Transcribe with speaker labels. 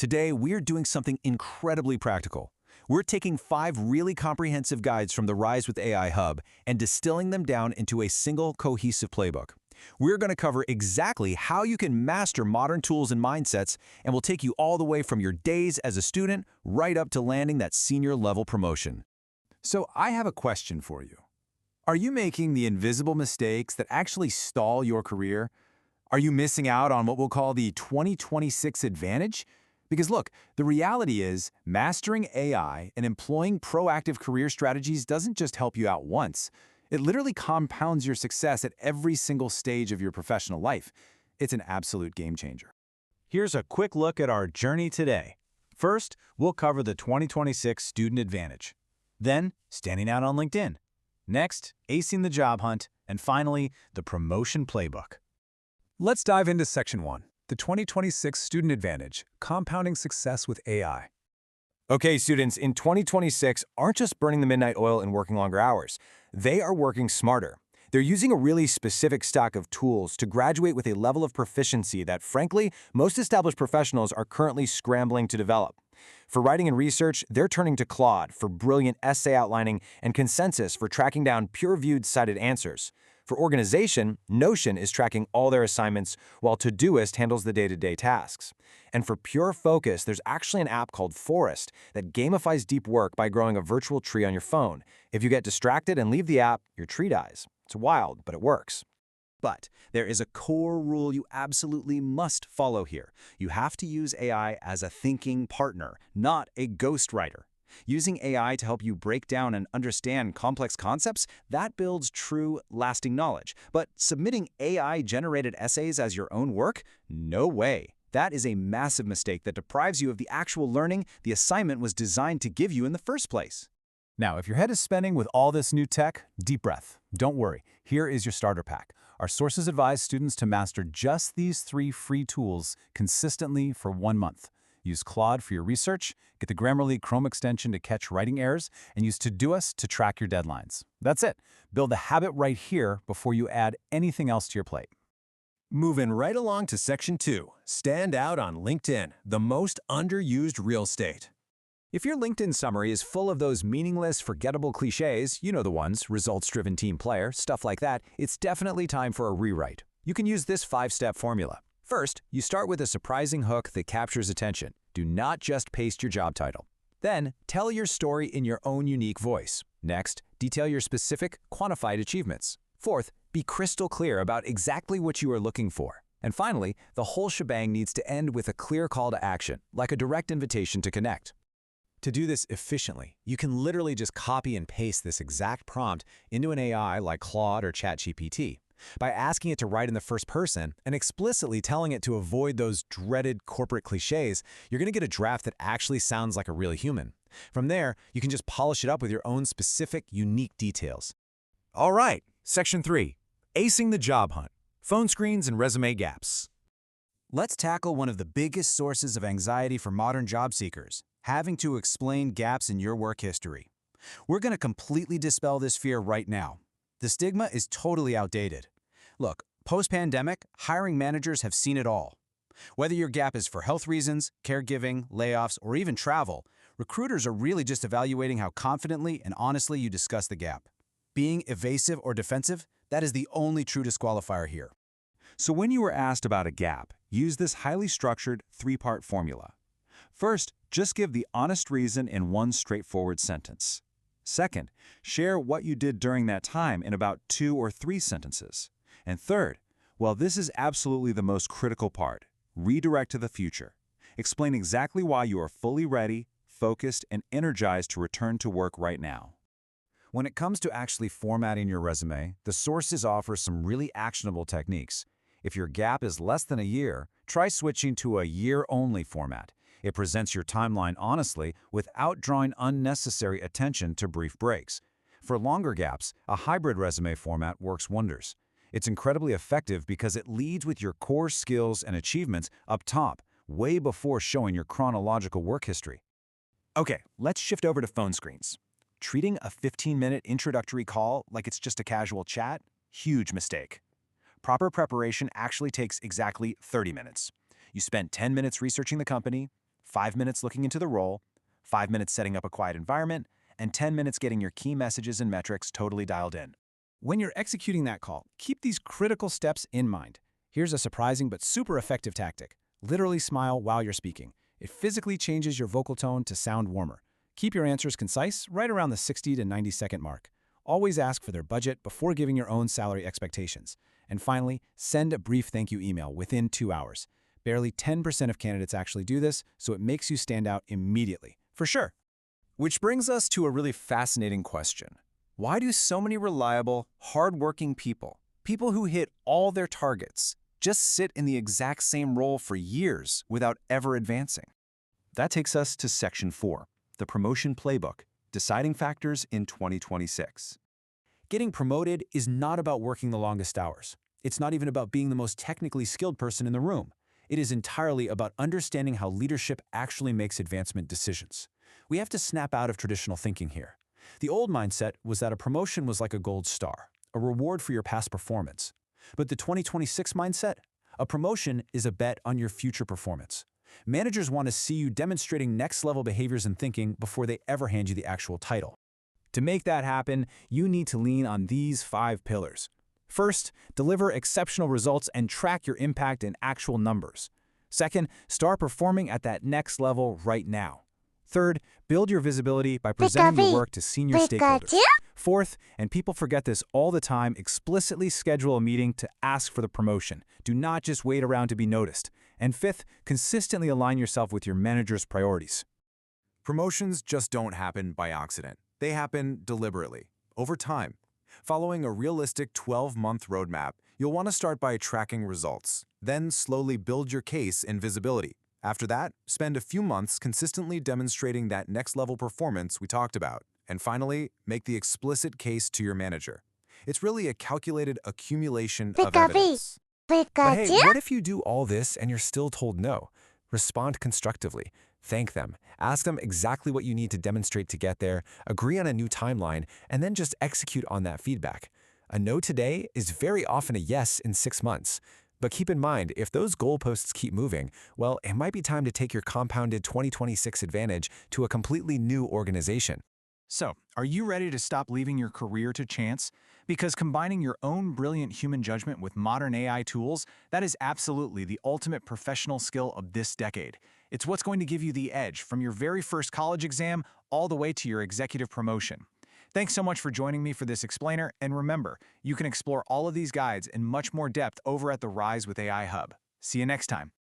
Speaker 1: Today, we're doing something incredibly practical. We're taking 5 really comprehensive guides from the Rise with AI Hub and distilling them down into a single cohesive playbook. We're going to cover exactly how you can master modern tools and mindsets, and we'll take you all the way from your days as a student right up to landing that senior level promotion.
Speaker 2: So I have a question for you. Are you making the invisible mistakes that actually stall your career? Are you missing out on what we'll call the 2026 advantage? Because look, the reality is mastering AI and employing proactive career strategies doesn't just help you out once. It literally compounds your success at every single stage of your professional life. It's an absolute game changer.
Speaker 3: Here's a quick look at our journey today. First, we'll cover the 2026 Student Advantage. Then, standing out on LinkedIn. Next, acing the job hunt. And finally, the promotion playbook.
Speaker 4: Let's dive into Section 1, the 2026 Student Advantage, Compounding Success with AI.
Speaker 5: Okay, students, in 2026, aren't just burning the midnight oil and working longer hours. They are working smarter. They're using a really specific stack of tools to graduate with a level of proficiency that, frankly, most established professionals are currently scrambling to develop. For writing and research, they're turning to Claude for brilliant essay outlining and Consensus for tracking down peer-reviewed cited answers. For organization, Notion is tracking all their assignments, while Todoist handles the day-to-day tasks. And for pure focus, there's actually an app called Forest that gamifies deep work by growing a virtual tree on your phone. If you get distracted and leave the app, your tree dies. It's wild, but it works.
Speaker 1: But there is a core rule you absolutely must follow here. You have to use AI as a thinking partner, not a ghostwriter. Using AI to help you break down and understand complex concepts, that builds true, lasting knowledge. But submitting AI-generated essays as your own work? No way. That is a massive mistake that deprives you of the actual learning the assignment was designed to give you in the first place.
Speaker 4: Now, if your head is spinning with all this new tech, deep breath. Don't worry, here is your starter pack. Our sources advise students to master just these 3 free tools consistently for 1 month. Use Claude for your research, get the Grammarly Chrome extension to catch writing errors, and use Todoist to track your deadlines. That's it. Build the habit right here before you add anything else to your plate.
Speaker 6: Moving right along to Section 2, stand out on LinkedIn, the most underused real estate.
Speaker 3: If your LinkedIn summary is full of those meaningless, forgettable cliches, you know the ones, results-driven team player, stuff like that, it's definitely time for a rewrite. You can use this 5-step formula. First, you start with a surprising hook that captures attention. Do not just paste your job title. Then, tell your story in your own unique voice. Next, detail your specific, quantified achievements. Fourth, be crystal clear about exactly what you are looking for. And finally, the whole shebang needs to end with a clear call to action, like a direct invitation to connect. To do this efficiently, you can literally just copy and paste this exact prompt into an AI like Claude or ChatGPT. By asking it to write in the first person and explicitly telling it to avoid those dreaded corporate cliches, you're going to get a draft that actually sounds like a real human. From there, you can just polish it up with your own specific, unique details.
Speaker 4: All right, Section 3, Acing the Job Hunt, Phone Screens and Resume Gaps.
Speaker 3: Let's tackle one of the biggest sources of anxiety for modern job seekers, having to explain gaps in your work history. We're going to completely dispel this fear right now. The stigma is totally outdated. Look, post-pandemic, hiring managers have seen it all. Whether your gap is for health reasons, caregiving, layoffs, or even travel, recruiters are really just evaluating how confidently and honestly you discuss the gap. Being evasive or defensive, that is the only true disqualifier here.
Speaker 4: So when you are asked about a gap, use this highly structured 3-part formula. First, just give the honest reason in one straightforward sentence. Second, share what you did during that time in about 2 or 3 sentences. And third, well, this is absolutely the most critical part, redirect to the future. Explain exactly why you are fully ready, focused, and energized to return to work right now.
Speaker 3: When it comes to actually formatting your resume, the sources offer some really actionable techniques. If your gap is less than a year, try switching to a year-only format. It presents your timeline honestly without drawing unnecessary attention to brief breaks. For longer gaps, a hybrid resume format works wonders. It's incredibly effective because it leads with your core skills and achievements up top, way before showing your chronological work history.
Speaker 1: Okay, let's shift over to phone screens. Treating a 15-minute introductory call like it's just a casual chat? Huge mistake. Proper preparation actually takes exactly 30 minutes. You spent 10 minutes researching the company,
Speaker 5: 5 minutes looking into the role, 5 minutes setting up a quiet environment, and 10 minutes getting your key messages and metrics totally dialed in.
Speaker 3: When you're executing that call, keep these critical steps in mind. Here's a surprising but super effective tactic. Literally smile while you're speaking. It physically changes your vocal tone to sound warmer. Keep your answers concise, right around the 60 to 90-second mark. Always ask for their budget before giving your own salary expectations. And finally, send a brief thank you email within 2 hours. Barely 10% of candidates actually do this, so it makes you stand out immediately. For sure.
Speaker 5: Which brings us to a really fascinating question. Why do so many reliable, hardworking people who hit all their targets, just sit in the exact same role for years without ever advancing? That takes us to Section 4, the Promotion Playbook, Deciding Factors in 2026.
Speaker 3: Getting promoted is not about working the longest hours. It's not even about being the most technically skilled person in the room. It is entirely about understanding how leadership actually makes advancement decisions. We have to snap out of traditional thinking here. The old mindset was that a promotion was like a gold star, a reward for your past performance. But the 2026 mindset? A promotion is a bet on your future performance. Managers want to see you demonstrating next-level behaviors and thinking before they ever hand you the actual title. To make that happen, you need to lean on these 5 pillars. First, deliver exceptional results and track your impact in actual numbers. Second, start performing at that next level right now. Third, build your visibility by presenting your work to senior stakeholders. Fourth, and people forget this all the time, explicitly schedule a meeting to ask for the promotion. Do not just wait around to be noticed. And fifth, consistently align yourself with your manager's priorities.
Speaker 2: Promotions just don't happen by accident. They happen deliberately, over time. Following a realistic 12-month roadmap, you'll want to start by tracking results, then slowly build your case and visibility. After that, spend a few months consistently demonstrating that next-level performance we talked about. And finally, make the explicit case to your manager. It's really a calculated accumulation of evidence.
Speaker 3: But hey, what if you do all this and you're still told no? Respond constructively. Thank them. Ask them exactly what you need to demonstrate to get there, agree on a new timeline, and then just execute on that feedback. A no today is very often a yes in 6 months. But keep in mind, if those goalposts keep moving, well, it might be time to take your compounded 2026 advantage to a completely new organization.
Speaker 4: So, are you ready to stop leaving your career to chance? Because combining your own brilliant human judgment with modern AI tools, that is absolutely the ultimate professional skill of this decade. It's what's going to give you the edge from your very first college exam all the way to your executive promotion. Thanks so much for joining me for this explainer, and remember, you can explore all of these guides in much more depth over at the Rise with AI Hub. See you next time.